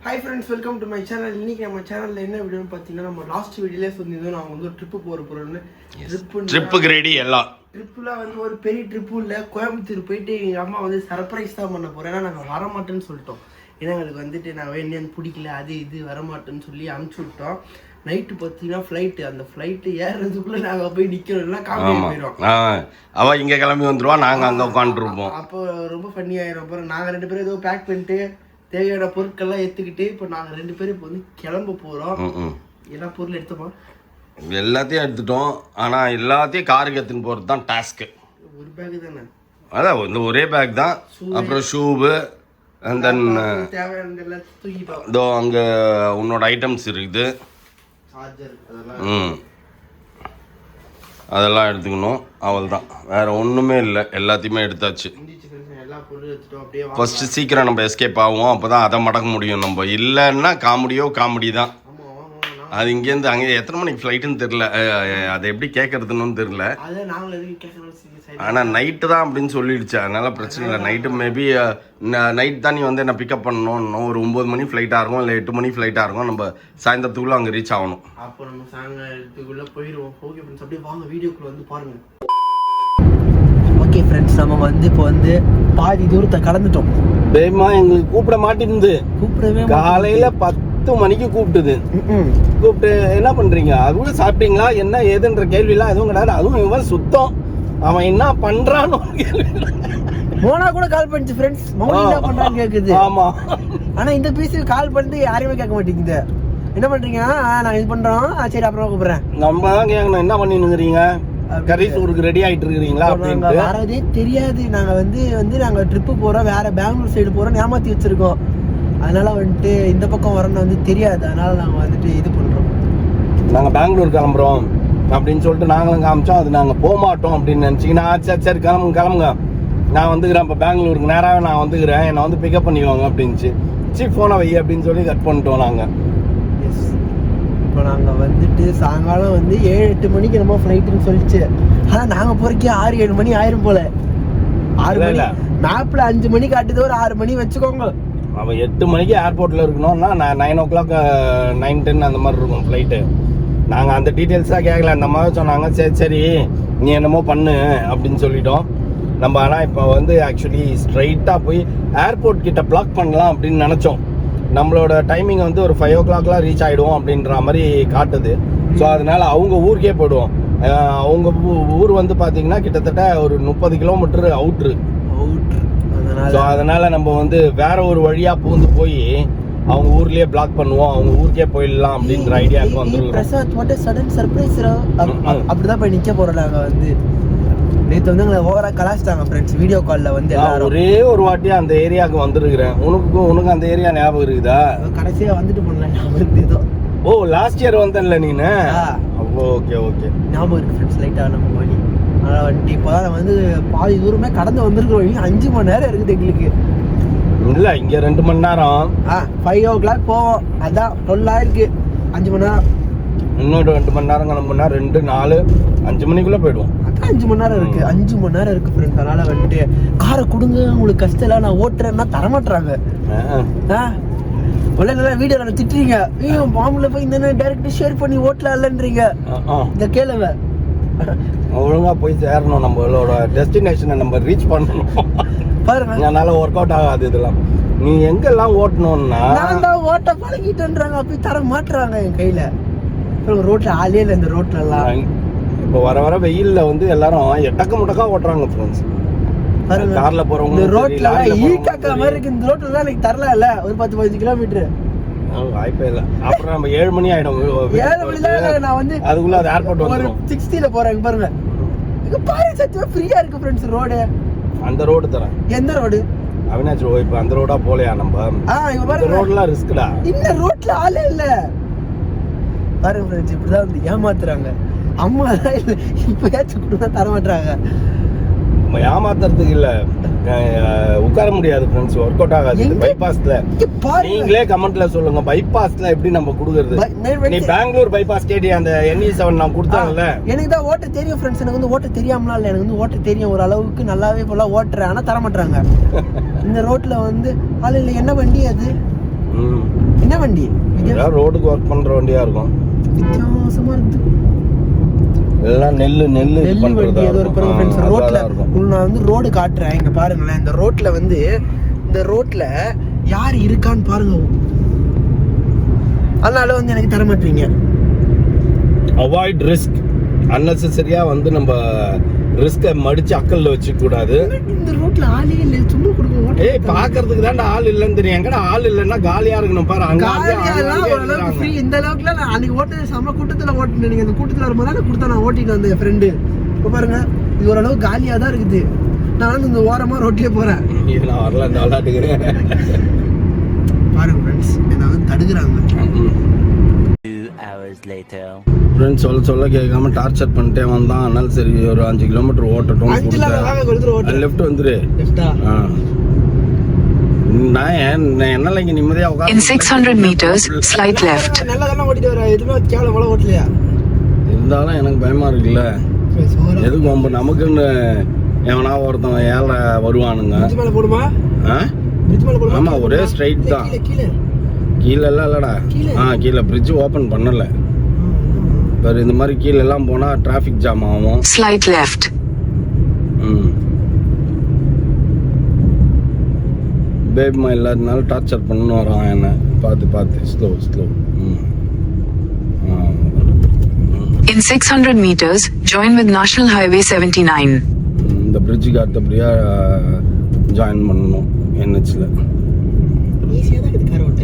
Hi friends, welcome to my channel. இன்னைக்கு நம்ம சேனலில் என்ன வீடியோன்னு பார்த்தீங்கன்னா, நம்ம லாஸ்ட் வீடியோலே சொல்லியிருந்தோம் நாங்கள் வந்து ஒரு ட்ரிப்பு போகிற பொருள்னு. ட்ரிப்புக்கு ரெடி எல்லாம். ட்ரிப்புலாம் வந்து ஒரு பெரிய ட்ரிப்பு இல்லை, கோயம்புத்தூர் போயிட்டு எங்கள் அம்மா வந்து சர்ப்ரைஸ் தான் பண்ண போகிறேன். ஏன்னா நாங்கள் வரமாட்டேன்னு சொல்லிட்டோம். ஏன்னா எங்களுக்கு வந்துட்டு நான் என்னன்னு பிடிக்கல, அது இது வரமாட்டேன்னு சொல்லி அனுப்பிச்சி விட்டோம். நைட்டு பார்த்தீங்கன்னா ஃப்ளைட்டு, அந்த ஃப்ளைட்டு ஏறுறதுக்குள்ளே நாங்கள் போய் நிற்கிறோம்னா காமெடி போயிடும். அவள் இங்கே கிளம்பி வந்துடுவா, நாங்கள் அங்கே உட்காந்துருப்போம். அப்போ ரொம்ப ஃபன்னி ஆயிரும். அப்புறம் நாங்கள் 2 பேரும் ஏதோ பேக் பண்ணிட்டு தேவையான பொருட்கள்லாம் எடுத்துக்கிட்டு இப்போ நாங்கள் 2 பேரும் இப்போ வந்து கிளம்ப போகிறோம். எல்லா பொருளும் எடுத்துப்போம், எல்லாத்தையும் எடுத்துட்டோம். ஆனால் எல்லாத்தையும் காருக்கு எடுத்துன்னு போகிறது தான் டாஸ்க்கு. ஒரு பேக் தானே, அதான் இந்த ஒரே பேக் தான். அப்புறம் ஷூவு அண்ட் தென் தேவையான எல்லாத்தையும் தூக்கிட்டோம். இதோ அங்கே உன்னோட ஐட்டம்ஸ் இருக்குது, சார்ஜர் அதெல்லாம் அதெல்லாம் எடுத்துக்கணும். அவள் தான், வேறு ஒன்றுமே இல்லை, எல்லாத்தையுமே எடுத்தாச்சு. எல்லா பொருளும் எடுத்துட்டோம். அப்படியே ஃபஸ்ட்டு சீக்கிரம் நம்ம எஸ்கேப் ஆகும், அப்போ தான் அதை மடக்க முடியும். நம்ம இல்லைன்னா காமெடி தான். அது இங்கேருந்து அங்கே எத்தனை மணிக்கு ஃப்ளைட்டுன்னு தெரில, அதை எப்படி கேட்கறதுன்னு தெரில. ஆனால் நைட்டு தான் அப்படின்னு சொல்லிடுச்சு, அதனால பிரச்சனை இல்லை. நைட்டு மேபி நைட் தான் நீ வந்து என்ன பிக்கப் பண்ணணும். ஒரு 9 மணி ஃப்ளைட்டாக இருக்கும், இல்லை 8 மணி ஃப்ளைட்டாக இருக்கும். நம்ம சாயந்தரத்துக்குள்ளே அங்கே ரீச் ஆகணும். அப்போ நம்ம சாயங்காலத்துக்குள்ளே போயிடுவோம். ஓகே ஃப்ரெண்ட்ஸ், அப்படியே வாங்க வீடியோக்குள்ளே வந்து பாருங்கள். ஓகே ஃப்ரெண்ட்ஸ், நம்ம வந்து இப்போ வந்து பாதி தூரத்தை கடந்துட்டோம். பேமா எங்களுக்கு கூப்பிட மாட்டேங்குது, கூப்பிடவே காலையில் 10 மணிக்கு கூப்பிட்டுது. கூப்பிட்டு என்ன பண்ணுறீங்க, அதுவும் சாப்பிட்டீங்களா, என்ன ஏதுன்ற கேள்விலாம் எதுவும் கிடையாது. அதுவும் இவன் சுத்தம், அவன் என்ன பண்ணுறான்னு மோனா கூட கால் பண்ணிச்சு ஃப்ரெண்ட்ஸ், மௌனி என்ன பண்ணுறான்னு கேட்குது. ஆமாம், ஆனால் இந்த பீஸுக்கு கால் பண்ணிட்டு யாரையுமே கேட்க மாட்டேங்குது. என்ன பண்ணுறீங்க, நான் இது பண்ணுறோம், சரி அப்புறம் கூப்பிட்றேன். நம்ம தான் கேட்கணும், என்ன பண்ணினுங்கிறீங்க, கரிசூருக்கு ரெடி ஆகிட்டு இருக்கிறீங்களா அப்படின்னு. வரதே தெரியாது. நாங்கள் வந்து நாங்கள் ட்ரிப்பு போகிறோம், வேற பெங்களூர் சைடு போகிறோம், ஏமாற்றி வச்சுருக்கோம். அதனால வந்துட்டு இந்த பக்கம் வரணும்னு வந்து தெரியாது. அதனால நாங்கள் வந்துட்டு இது பண்ணுறோம், நாங்கள் பெங்களூர் கிளம்புறோம் அப்படின்னு சொல்லிட்டு நாங்களும் காமிச்சோம். அது நாங்கள் போக மாட்டோம் அப்படின்னு நினச்சிங்கன்னா, சரி கிளம்புங்க, நான் வந்துக்கிறேன், இப்போ பெங்களூருக்கு நேராகவே நான் வந்துக்கிறேன், என்னை வந்து பிக்கப் பண்ணிக்குவாங்க அப்படின்ச்சு. சரி ஃபோனை வை அப்படின்னு சொல்லி கட் பண்ணிட்டோம் நாங்கள். எஸ், இப்போ நாங்கள் வந்துட்டு சாயங்காலம் வந்து 7-8 மணிக்கு நம்ம ஃப்ளைட்டுன்னு சொல்லிச்சு. ஆனால் நாங்கள் போகிறக்கே 6-7 மணி ஆயிரும் போல. 6 மணி மேப்பில் 5 மணி காட்டுது, ஒரு 6 மணி வச்சுக்கோங்க. அவன் 8 மணிக்கு ஏர்போர்ட்டில் இருக்கணும்னா 9 o'clock 9-10 அந்த மாதிரி இருக்கும் ஃப்ளைட்டு. நாங்கள் அந்த டீட்டெயில்ஸாக கேட்கல, அந்த மாதிரி சொன்னாங்க. சரி நீ என்னமோ பண்ணு அப்படின்னு சொல்லிட்டோம் நம்ம. ஆனால் இப்போ வந்து ஆக்சுவலி ஸ்ட்ரைட்டாக போய் ஏர்போர்ட் கிட்ட பிளாக் பண்ணலாம் அப்படின்னு நினச்சோம். நம்மளோட டைமிங் வந்து ஒரு 5 o'clockலாம் ரீச் ஆகிடுவோம் அப்படின்ற மாதிரி காட்டுது. ஸோ அதனால அவங்க ஊருக்கே போயிடுவோம். அவங்க ஊர் வந்து பார்த்தீங்கன்னா கிட்டத்தட்ட ஒரு 30 கிலோமீட்டர் அவுட்ரு. ஸோ அதனால நம்ம வந்து வேற ஒரு வழியா பூந்து போய் அவங்க ஊர்லயே பிளாக் பண்ணுவோம், அவங்க ஊருக்கே போயிடலாம் அப்படின்ற ஐடியாவுக்கு வந்துருக்கோம். Prasad what a sudden surprise. அப்படிதான் போய் நிக்க போறோம். நாங்க வந்து நேத்து வந்து எங்களை ஓவரா கலாச்சிட்டாங்க ஃப்ரெண்ட்ஸ் வீடியோ கால்ல வந்து. ஒரே ஒரு வாட்டி அந்த ஏரியாவுக்கு வந்துருக்கிறேன். உனக்கு அந்த ஏரியா ஞாபகம் இருக்குதா? கடைசியா வந்துட்டு போனேன் ஞாபகம் ஏதோ. ஓ லாஸ்ட் இயர் வந்தேன்ல நீனு. ஓகே ஞாபகம் இருக்கு ஃப்ரெண்ட்ஸ் லைட்டா நம்ம வழி. அதனால் வந்துட்டு இப்போதான் நம்ம வந்து பாதி தூரமே கடந்து வந்திருக்கிறோம். 5 மணி நேரம் இருக்குது எங்களுக்கு. இல்லை இங்கே 2 மணி நேரம். 5 o'clock போவோம், அதான் 12 ஆயிருக்கு. 5 மணி நேரம், இன்னொரு 2 மணி நேரம் கிளம்புனா 2, 4, 5 மணிக்குள்ளே போயிடுவோம். அதான் 5 மணி நேரம் இருக்கு. 5 மணி நேரம் இருக்கு ஃப்ரெண்ட்ஸ். அதனால வந்துட்டு காரை கொடுங்க, உங்களுக்கு கஷ்டம் இல்லை, நான் ஓட்டுறேன்னா தரமாட்டுறாங்க. நல்லா வீடியோ நான் திட்டுறீங்க, பாம்புல போய் இந்த டைரக்ட் ஷேர் பண்ணி ஓட்டலாம் இல்லைன்றீங்க. இந்த கேளுங்க, ஒழுங்கா போய் சேரணும், நம்மளோட டெஸ்டினேஷனை நம்ம ரீச் பண்ணணும் பாருங்க. என்னால ஒர்க் அவுட் ஆகாது இதெல்லாம். நீ எங்கெல்லாம் ஓட்டணும்னா நான் தான் ஓட்ட பழகிட்டேன்றாங்க, அப்படி தர மாட்டுறாங்க என் கையில. ரோட்ல ஆளே இல்லை இந்த ரோட்ல எல்லாம். இப்போ வர வெயில்ல வந்து எல்லாரும் எட்டக்க முட்டக்கா ஓட்டுறாங்க ஃப்ரெண்ட்ஸ். கார்ல போறவங்க ரோட்ல ஈ காக்கா மாதிரி இருக்கு. இந்த ரோட்ல தான் எனக்கு தரல இல்ல, ஒரு 10-15 கிலோமீட்டர் வாய்ப்பே இல்லை. அப்புறம் நம்ம 7 மணி ஆயிடும். 7 மணி தான் நான் வந்து அதுக்குள்ள அது ஏர்போர்ட் வந்து 60ல போறேன் பாருங்க. இங்க பாரு சத்தியமா ஃப்ரீயா இருக்கு ஃப்ரெண்ட்ஸ் ரோடு. அந்த ரோடு தரேன். எந்த ரோடு? அவினாஷ் ரோடு. இப்போ அந்த ரோடா போலையா நம்ம? இங்க பாருங்க, ரோட்லாம் ரிஸ்க்டா. இந்த ரோட்ல ஆளே இல்ல பாருங்க ஃப்ரெண்ட்ஸ். இப்படிதான் வந்து ஏமாத்துறாங்க. அம்மா தான் இல்ல இப்பயாச்சும் கொடுத்தா தர மாட்டாங்க. ஏமாத்துறதுக்கு இல்ல, உட்கார முடியாது ஃப்ரெண்ட்ஸ், ஒர்க் அவுட் ஆகாது பைபாஸ்ல. நீங்களே கமெண்ட்ல சொல்லுங்க, பைபாஸ்ல எப்படி நம்ம குடுக்குறது? நீ பெங்களூர் பைபாஸ் கேட்டி அந்த NE7 நான் கொடுத்தாங்கல்ல. எனக்கு தான் ஓட்ட தெரியும் ஃப்ரெண்ட்ஸ். எனக்கு வந்து ஓட்ட தெரியாமலாம் இல்லை, எனக்கு வந்து ஓட்ட தெரியும் ஒரு அளவுக்கு, நல்லாவே போல ஓட்டுறேன். ஆனா தர மாட்டாங்க. இந்த ரோட்ல வந்து ஆள் இல்லை. என்ன வண்டி அது? வண்டி? ரோடுக்கு ஒர்க் பண்ற வண்டியா இருக்கும். வித்தியாசமா இருக்கு. எல்லாம் நெல்லு வண்டி ஏதோ ஒரு ஃப்ரெண்ட்ஸ். ரோட்ல நான் வந்து ரோடு காட்டுறேன், இங்க பாருங்களேன். இந்த ரோட்ல வந்து இந்த ரோட்ல யார் இருக்கான்னு பாருங்க. அதனால வந்து எனக்கு தர மாட்டீங்க. Avoid risk. அன்னெசரியா வந்து நம்ம ரிஸ்க மடிச்சு அக்கல்ல வச்சுக்க கூடாது. இந்த ரோட்ல ஆளே இல்ல, சும்மா கொடுங்க. ஏய் பாக்குறதுக்கு தான் ஆள் இல்லன்னு தெரியும். எங்கடா ஆள் இல்லன்னா காலியா இருக்கணும் பாரு. அங்க ஃப்ரீ இந்த அளவுக்குல நான் அன்னைக்கு ஓட்டு செம்ம கூட்டத்துல ஓட்டுனேன். நீங்க அந்த கூட்டத்துல வரும்போது கொடுத்தா நான் ஓட்டிட்டு வந்தேன் என் ஃப்ரெண்டு. இப்போ பாருங்க இது ஓரளவு காலியா தான் இருக்குது. நான் வந்து இந்த ஓரமா ரோட்லயே போறேன். நான் வரல, இந்த விளையாட்டுக்கிறேன் பாருங்க ஃப்ரெண்ட்ஸ், என்ன வந்து தடுக்குறாங்க. ஃப்ரெண்ட்ஸ் சொல்ல கேட்காம டார்ச்சர் பண்ணிட்டே வந்தான். அதனால சரி ஒரு 5 கிலோமீட்டர் ஓட்டட்டும். லெஃப்ட் வந்துரு. நான் என்னால இங்க நிம்மதியா உட்கார்ந்து In 600 meters, slight left. நல்லா தான ஓட்டிட்டு வர. எதுமே கேவல போல ஓட்டலையா? இருந்தாலும் எனக்கு பயமா இருக்குல்ல. எதுக்கு ரொம்ப நமக்குன்னு எவனா ஒருத்தன் ஏழை வருவானுங்க. பிரிட்ஜ் மேல போடுமா? பிரிட்ஜ் மேல போடுமா? ஆமா, ஒரே ஸ்ட்ரைட் தான். கீழ எல்லாம் இல்லடா. கீழ பிரிட்ஜ் ஓபன் பண்ணல. வேற இந்த மாதிரி கீழ எல்லாம் போனா டிராஃபிக் ஜாம் ஆகும். Slight left. பேப்மா இல்லாதனால டார்ச்சர் பண்ணு வரான் என்ன. பார்த்து slow. In 600 meters, join with National Highway 79. இந்த பிரிட்ஜுக்கு அடுத்தபடியா ஜாயின் பண்ணணும் NHல. ஈஸியா தான் இருக்கு கார் ஓட்ட.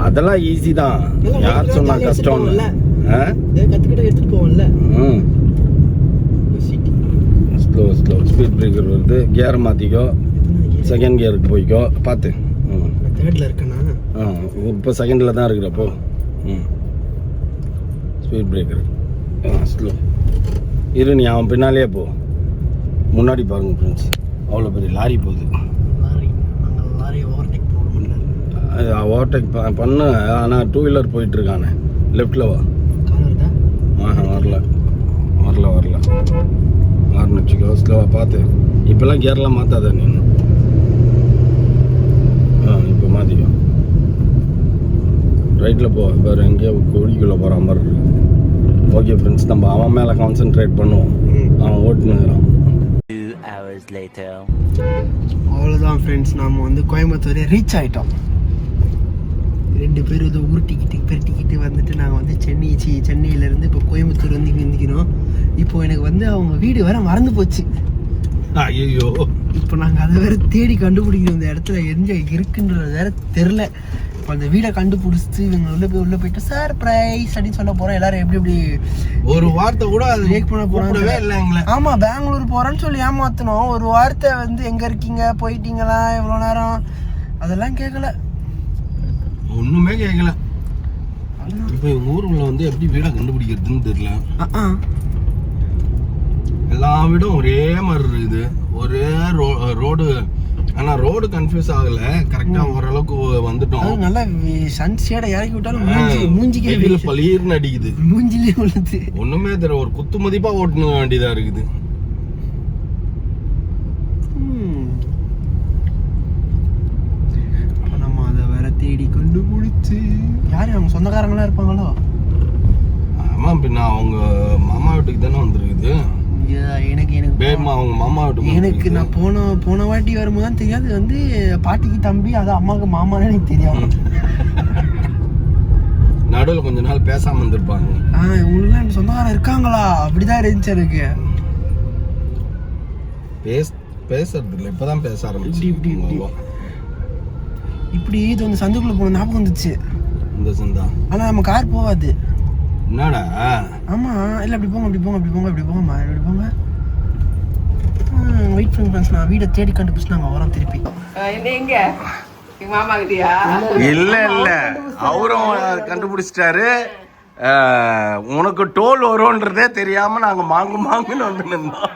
அதெல்லாம் ஈஸி தான். யார் சொன்னா கஷ்டம்னு? கத்துக்கிட்ட எடுத்துட்டு போவோம்ல. ஸ்லோ ஸ்பீட் பிரேக்கர் வருது. கியர் மாத்திக்கோ. செகண்ட் கியருக்கு போய்க்கோ. பார்த்து. தேர்ட்ல இருக்கேனா? இப்போ செகண்ட்ல தான் இருக்கிறப்போ. ஸ்பீட் பிரேக்கர் ஸ்லோ இரு. நீ அவன் பின்னாலே போ. முன்னாடி பாருங்க ஃப்ரெண்ட்ஸ், அவ்வளோ பெரிய லாரி போகுது. ஓவர்டேக் பண்ணு. ஆனால் 2 வீலர் போயிட்டு இருக்கானே. லெஃப்டில் வா. வரல வரணும் வச்சுக்கோ. ஸ்லோவாக பார்த்து. இப்போல்லாம் கேர்லாம் மாற்றாத நீ. இப்போ மாற்றிக்கோ. ரைட்டில் போ. வேறு எங்கேயோ கோழிக்குள்ளே போகிற மாதிரி இருக்கு. ஓகே ஃப்ரெண்ட்ஸ், நம்ம அவன் மேலே கான்சென்ட்ரேட் பண்ணுவோம். அவன் ஓட்டுனுங்கிறான். அவ்வளோதான் ஃப்ரெண்ட்ஸ், நாம் வந்து கோயம்புத்தூரே ரீச் ஆகிட்டோம். 2 பேர் இதை பெருட்டிக்கிட்டு வந்துட்டு நாங்கள் வந்து சென்னையிலேருந்து இப்போ கோயம்புத்தூர் வந்து இங்கே நிற்கிறோம். இப்போ எனக்கு வந்து அவங்க வீடு வேற மறந்து போச்சு. ஐயோ, இப்போ நாங்கள் அதை வேற தேடி கண்டுபிடிக்கிறோம். இந்த இடத்துல எங்க இருக்குன்றது வேற தெரில. இப்போ அந்த வீடை கண்டுபிடிச்சிட்டு இவங்க உள்ளே போயிட்டு சர்ப்ரைஸ் அப்படின்னு சொல்ல போகிறோம். எல்லாரும் எப்படி ஒரு வார்த்தை கூட அது லேக் பண்ண போகிறோம் இல்லைங்களா? ஆமாம், பெங்களூர் போகிறோன்னு சொல்லி ஏமாற்றணும். ஒரு வார்த்தை வந்து எங்கே இருக்கீங்க, போயிட்டீங்களா, எவ்வளோ நேரம், அதெல்லாம் கேட்கல. ஒண்ணுமே கேட்கல. இப்போ எங்க ஊருக்குள்ள வந்து எப்படி வீடை கண்டுபிடிக்கிறதுன்னு தெரியல. எல்லா வீடும் ஒரே மாதிரி இருக்குது. ஒரே ரோடு. ஆனா ரோடு கன்ஃபியூஸ் ஆகல. கரெக்டா ஓரளவுக்கு வந்துட்டோம். நல்லா சன் ஷேட இறக்கி விட்டாலும் மூஞ்சிக்கே பளீர்னு அடிக்குது. மூஞ்சிலே விழுது. ஒண்ணுமே தெரியல. ஒரு குத்து மதிப்பா ஓட்டணும் வேண்டியதா இருக்குது. தேடி கண்டுபிடிச்சு யாரு அவங்க சொந்தக்காரங்களா இருப்பாங்களோ? ஆமா, பின்ன அவங்க மாமா வீட்டுக்கு தானே வந்துருக்குது. எனக்கு பேமா அவங்க மாமா வீட்டுக்கு. எனக்கு நான் போன வாட்டி வரும்போது தான் தெரியாது வந்து பாட்டிக்கு தம்பி, அது அம்மாவுக்கு மாமான்னு எனக்கு தெரியும். நடுவில் கொஞ்ச நாள் பேசாம இருந்திருப்பாங்க. இவங்களுக்குலாம் எனக்கு சொந்தக்காரன் இருக்காங்களா அப்படிதான் இருந்துச்சு எனக்கு. பேசுறது இல்லை, இப்பதான் பேச ஆரம்பிச்சு. இப்படி இது வந்து சந்துக்குள்ள போன ஞாபகம் வந்துச்சு. இந்த சந்தா ஆனா நம்ம கார் போகாது. என்னடா? ஆமா, இல்ல அப்படி போங்க வெயிட் பண்ணுங்க ஃப்ரெண்ட்ஸ். நான் வீடை தேடி கண்டுபிடிச்சு நாங்க வரோம் திருப்பி. எங்க மாமா கிட்டயா? இல்ல அவரும் கண்டுபிடிச்சிட்டாரு. உனக்கு டோல் வரும்ன்றதே தெரியாம நாங்க மாங்குன்னு வந்து நின்றோம்.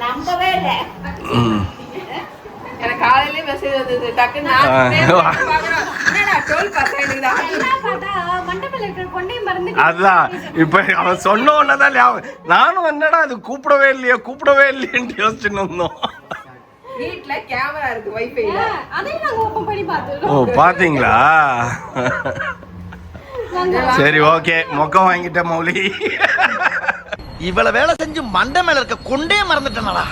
நம்பவே இல்லை. எனக்கு காலையிலே மெசேஜ் வந்தது. டக்குன்னு அதான் இப்ப அவன் சொன்ன உடனேதான் நானும் என்னடா அது கூப்பிடவே இல்லையேன்ட்டு யோசிச்சுன்னு வந்தோம். வீட்ல கேமரா இருக்கு வைஃபைல. அதையும் நாங்க ஓபன் பண்ணி ஓ பார்த்தோம். பாத்தீங்களா? சரி ஓகே, மொக்கம் வாங்கிட்ட மௌலி. இவ்வளவு வேலை செஞ்சு மண்டை மேல இருக்க கொண்டே மறந்துட்டேனடா.